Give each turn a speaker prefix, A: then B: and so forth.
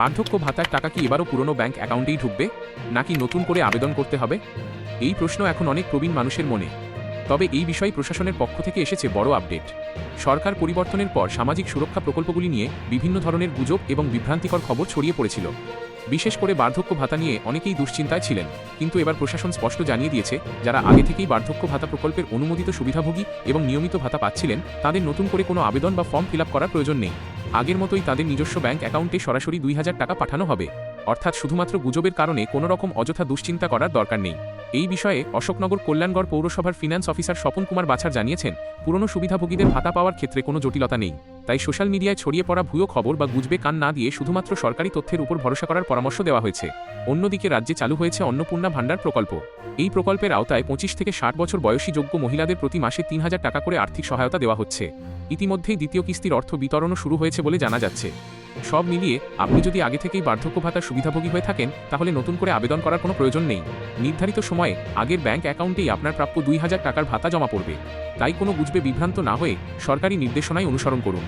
A: বার্ধক্য ভাতার টাকা কি এবারও পুরনো ব্যাংক অ্যাকাউন্টেই ঢুকবে, নাকি নতুন করে আবেদন করতে হবে? এই প্রশ্ন এখন অনেক প্রবীণ মানুষের মনে। তবে এই বিষয়ে প্রশাসনের পক্ষ থেকে এসেছে বড় আপডেট। সরকার পরিবর্তনের পর সামাজিক সুরক্ষা প্রকল্পগুলি নিয়ে বিভিন্ন ধরনের গুজব এবং বিভ্রান্তিকর খবর ছড়িয়ে পড়েছিল। বিশেষ করে বার্ধক্য ভাতা নিয়ে অনেকেই দুশ্চিন্তায় ছিলেন, কিন্তু এবার প্রশাসন স্পষ্ট জানিয়ে দিয়েছে, যারা আগে থেকেই বার্ধক্য ভাতা প্রকল্পের অনুমোদিত সুবিধাভোগী এবং নিয়মিত ভাতা পাচ্ছিলেন, তাদের নতুন করে কোনো আবেদন বা ফর্ম ফিল আপ করার প্রয়োজন নেই। আগের মতোই তাদের নিজস্ব ব্যাংক অ্যাকাউন্টে সরাসরি ২০০০ টাকা পাঠানো হবে। অর্থাৎ শুধুমাত্র গুজবের কারণে কোনো রকম অযথা দুশ্চিন্তা করার দরকার নেই। এই বিষয়ে অশোকনগর কল্যাণগড় পৌরসভার ফিন্যান্স অফিসার স্বপন কুমার বাছার জানিয়েছেন, পুরনো সুবিধাভোগীদের ভাতা পাওয়ার ক্ষেত্রে কোনো জটিলতা নেই। তাই সোশ্যাল মিডিয়ায় ছড়িয়ে পড়া ভুয়ো খবর বা গুজবে কান না দিয়ে শুধুমাত্র সরকারি তথ্যের উপর ভরসা করার পরামর্শ দেওয়া হয়েছে। অন্যদিকে রাজ্যে চালু হয়েছে অন্নপূর্ণা ভাণ্ডার প্রকল্প। এই প্রকল্পের আওতায় ২৫ থেকে ৬০ বছর বয়সী যোগ্য মহিলাদের প্রতি মাসে ৩০০০ টাকা করে আর্থিক সহায়তা দেওয়া হচ্ছে। ইতিমধ্যেই দ্বিতীয় কিস্তির অর্থ বিতরণও শুরু হয়েছে বলে জানা যাচ্ছে। সব মিলিয়ে আপনি যদি আগে থেকেই বার্ধক্য ভাতার সুবিধাভোগী হয়ে থাকেন, তাহলে নতুন করে আবেদন করার কোনো প্রয়োজন নেই। নির্ধারিত সময়ে আগের ব্যাংক অ্যাকাউন্টেই আপনার প্রাপ্য ২০০০ টাকার ভাতা জমা পড়বে। তাই কোনো গুজবে বিভ্রান্ত না হয়ে সরকারি নির্দেশনায় অনুসরণ করুন।